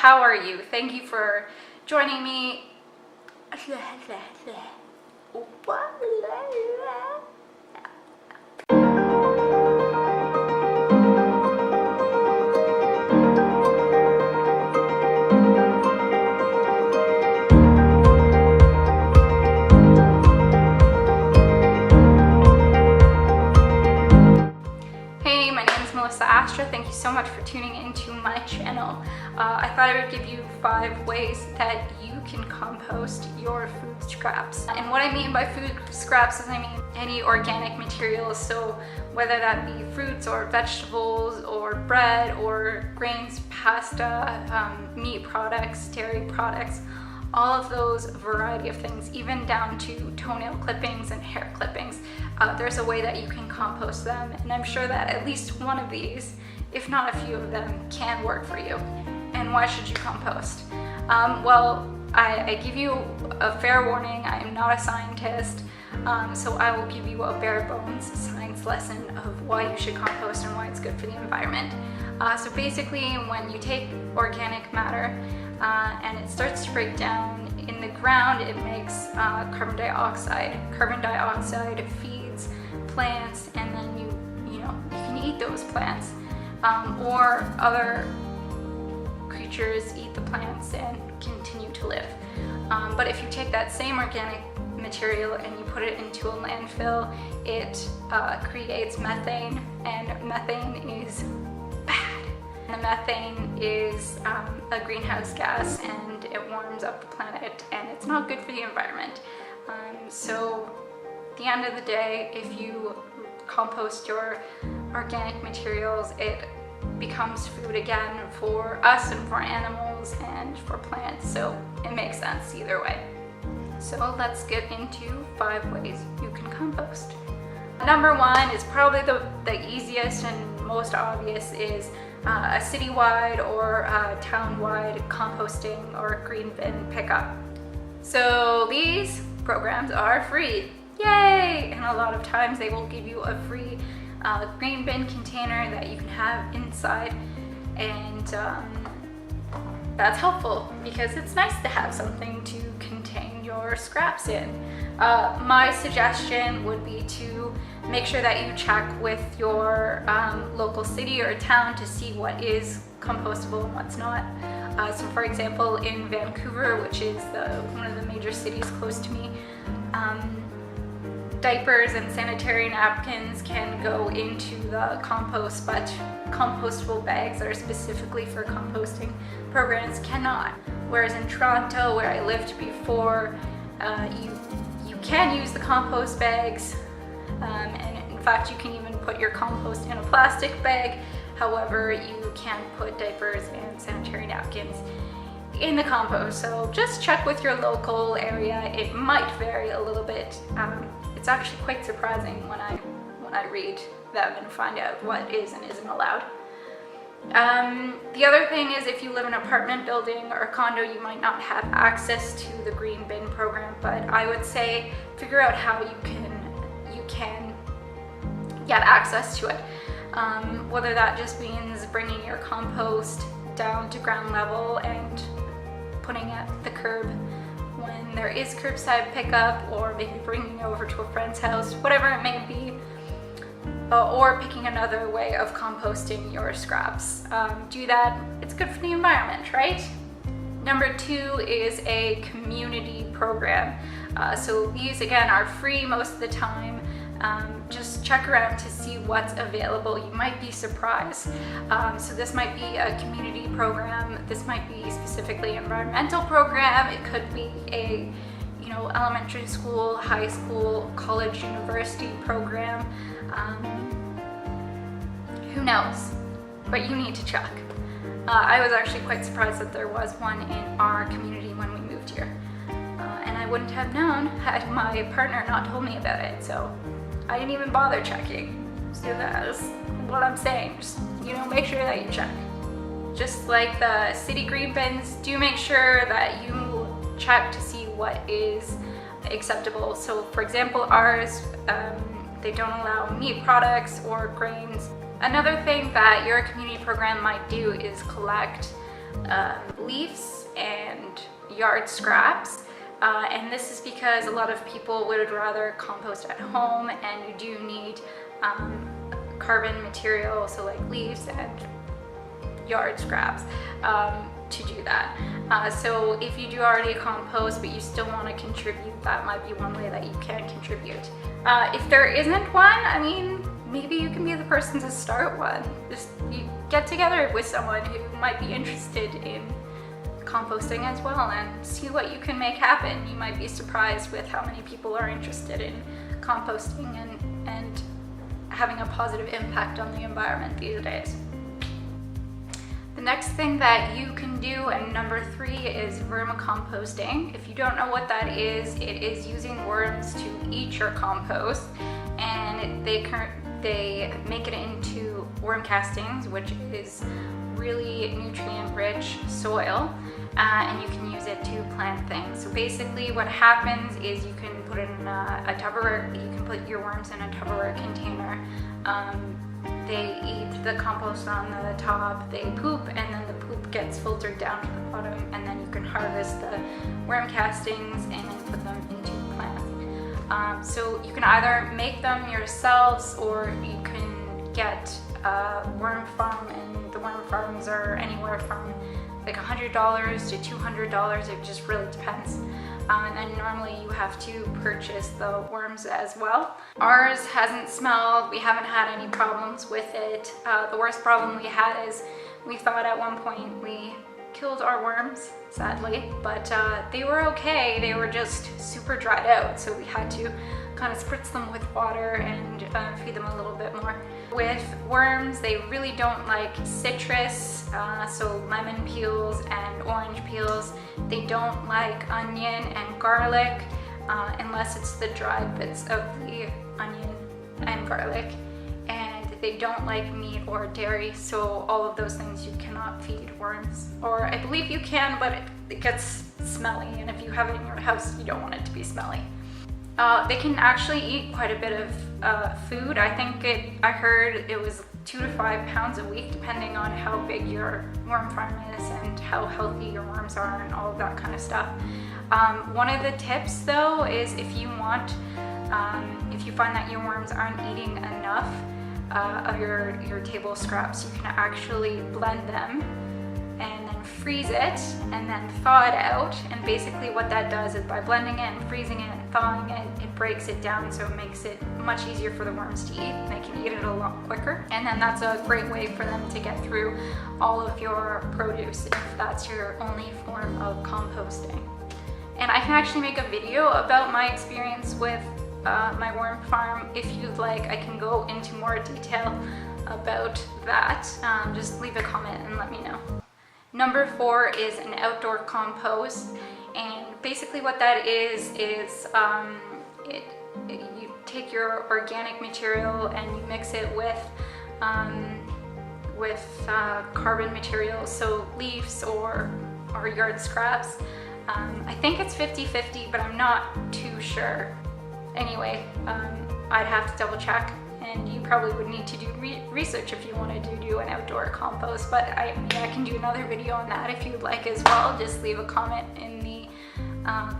How are you? Thank you for joining me. Thank you so much for tuning into my channel. I thought I would give you 5 ways that you can compost your food scraps. And what I mean by food scraps is I mean any organic materials, so whether that be fruits or vegetables or bread or grains, pasta, meat products, dairy products, all of those variety of things, even down to toenail clippings and hair clippings. There's a way that you can compost them, and I'm sure that at least one of these, if not a few of them, can work for you. And why should you compost? Well, I give you a fair warning. I am not a scientist, so I will give you a bare bones science lesson of why you should compost and why it's good for the environment. So basically, when you take organic matter and it starts to break down in the ground, it makes carbon dioxide. Carbon dioxide feeds plants, and then you can eat those plants, or other creatures eat the plants and continue to live. But if you take that same organic material and you put it into a landfill, it creates methane, and methane is bad. The methane is a greenhouse gas, and it warms up the planet, and it's not good for the environment. So at the end of the day, if you compost your organic materials, it becomes food again for us and for animals and for plants, so it makes sense either way. So let's get into 5 ways you can compost. Number 1 is probably the easiest and most obvious, is a citywide or town-wide composting or green bin pickup. So these programs are free, yay! And a lot of times they will give you a free green bin container that you can have inside, and that's helpful because it's nice to have something to contain your scraps in. My suggestion would be to make sure that you check with your local city or town to see what is compostable and what's not. So for example, in Vancouver, which is one of the major cities close to me, diapers and sanitary napkins can go into the compost, but compostable bags that are specifically for composting programs cannot. Whereas in Toronto, where I lived before, you can use the compost bags, and in fact you can even put your compost in a plastic bag. However, you can't put diapers and sanitary napkins in the compost. So just check with your local area. It might vary a little bit. It's actually quite surprising when I read them and find out what is and isn't allowed. The other thing is, if you live in an apartment building or a condo, you might not have access to the green bin program, but I would say figure out how you can get access to it. Whether that just means bringing your compost down to ground level and putting it at the curb when there is curbside pickup, or maybe bringing it over to a friend's house, whatever it may be, or picking another way of composting your scraps. Do that, it's good for the environment, right? Number 2 is a community program. So these again are free most of the time. Just check around to see what's available. You might be surprised. So this might be a community program. This might be specifically an environmental program. It could be a elementary school, high school, college, university program. Who knows? But you need to check. I was actually quite surprised that there was one in our community when we moved here. And I wouldn't have known had my partner not told me about it. So I didn't even bother checking. So that's what I'm saying. Just, make sure that you check. Just like the city green bins, do make sure that you check to see what is acceptable. So for example, ours, they don't allow meat products or grains. Another thing that your community program might do is collect leaves and yard scraps. And this is because a lot of people would rather compost at home, and you do need carbon material, so like leaves and yard scraps, to do that. So if you do already compost but you still want to contribute, that might be one way that you can contribute. If there isn't one, I mean, maybe you can be the person to start one. Just you get together with someone who might be interested in composting as well and see what you can make happen. You might be surprised with how many people are interested in composting and having a positive impact on the environment these days. The next thing that you can do, and number 3, is vermicomposting. If you don't know what that is, it is using worms to eat your compost, and they make it into worm castings, which is really nutrient-rich soil, and you can use it to plant things. So basically what happens is you can put it in a Tupperware, you can put your worms in a Tupperware container. They eat the compost on the top, they poop, and then the poop gets filtered down to the bottom, and then you can harvest the worm castings and put them into plants. So you can either make them yourselves, or you can get a worm farm, and the worm farms are anywhere from like $100 to $200. It just really depends. And then normally you have to purchase the worms as well. Ours hasn't smelled. We haven't had any problems with it. The worst problem we had is we thought at one point we killed our worms, sadly, but they were okay. They were just super dried out, so we had to kind of spritz them with water and feed them a little bit more. With worms, they really don't like citrus, so lemon peels and orange peels. They don't like onion and garlic, unless it's the dried bits of the onion and garlic. And they don't like meat or dairy, so all of those things you cannot feed worms. Or I believe you can, but it gets smelly, and if you have it in your house, you don't want it to be smelly. They can actually eat quite a bit of food. I heard it was 2 to 5 pounds a week, depending on how big your worm farm is and how healthy your worms are and all of that kind of stuff. One of the tips though is if you find that your worms aren't eating enough of your table scraps, you can actually blend them and then freeze it and then thaw it out. And basically what that does is by blending it and freezing it and thawing it, it breaks it down, so it makes it much easier for the worms to eat. They can eat it a lot quicker, and then that's a great way for them to get through all of your produce if that's your only form of composting. And I can actually make a video about my experience with my worm farm. If you'd like, I can go into more detail about that. Just leave a comment and let me know. Number 4 is an outdoor compost, and basically what that is you take your organic material and you mix it with carbon material, so leaves or yard scraps. I think it's 50-50, but I'm not too sure. Anyway, I'd have to double check, and you probably would need to do research if you wanted to do an outdoor compost, but I can do another video on that if you'd like as well. Just leave a comment in the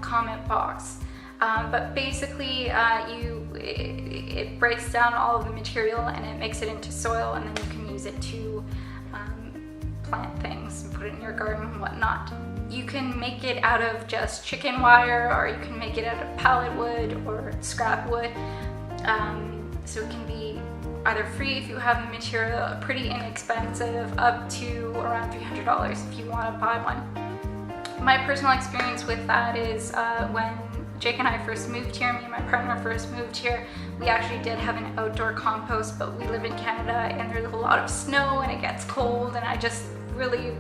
comment box. But basically it breaks down all of the material and it makes it into soil, and then you can use it to plant things and put it in your garden and whatnot. You can make it out of just chicken wire, or you can make it out of pallet wood or scrap wood. So it can be either free if you have the material, pretty inexpensive, up to around $300 if you want to buy one. My personal experience with that is when Jake and I first moved here, me and my partner first moved here, we actually did have an outdoor compost, but we live in Canada and there's a lot of snow and it gets cold, and I just really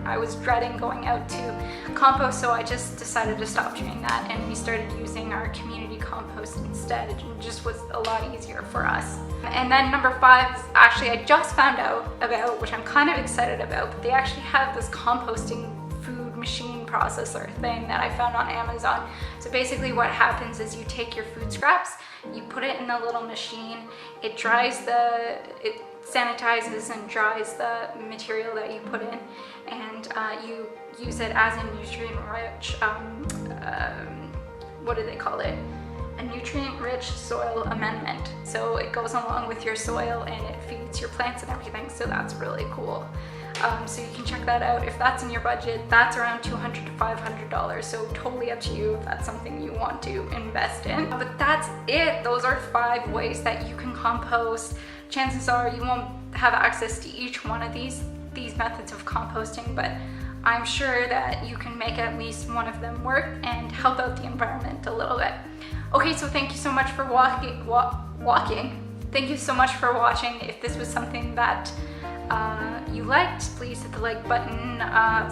I was dreading going out to compost, so I just decided to stop doing that, and we started using our community compost instead. It just was a lot easier for us. And then number 5 is actually I just found out about, which I'm kind of excited about, but they actually have this composting food machine processor thing that I found on Amazon. So basically what happens is you take your food scraps, you put it in the little machine, it sanitizes and dries the material that you put in, and you use it as a nutrient-rich, what do they call it? A nutrient-rich soil amendment. So it goes along with your soil and it feeds your plants and everything, so that's really cool. So you can check that out if that's in your budget. That's around $200 to $500, so totally up to you if that's something you want to invest in. But that's it. Those are 5 ways that you can compost. Chances are you won't have access to each one of these methods of composting, but I'm sure that you can make at least one of them work and help out the environment a little bit. Okay, so thank you so much for walking. Thank you so much for watching. If this was something that you liked, please hit the like button.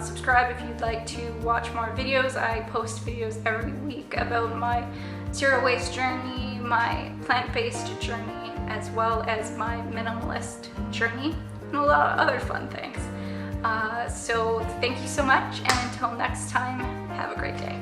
Subscribe if you'd like to watch more videos. I post videos every week about my zero waste journey, my plant-based journey, as well as my minimalist journey, and a lot of other fun things. So thank you so much, and until next time, have a great day.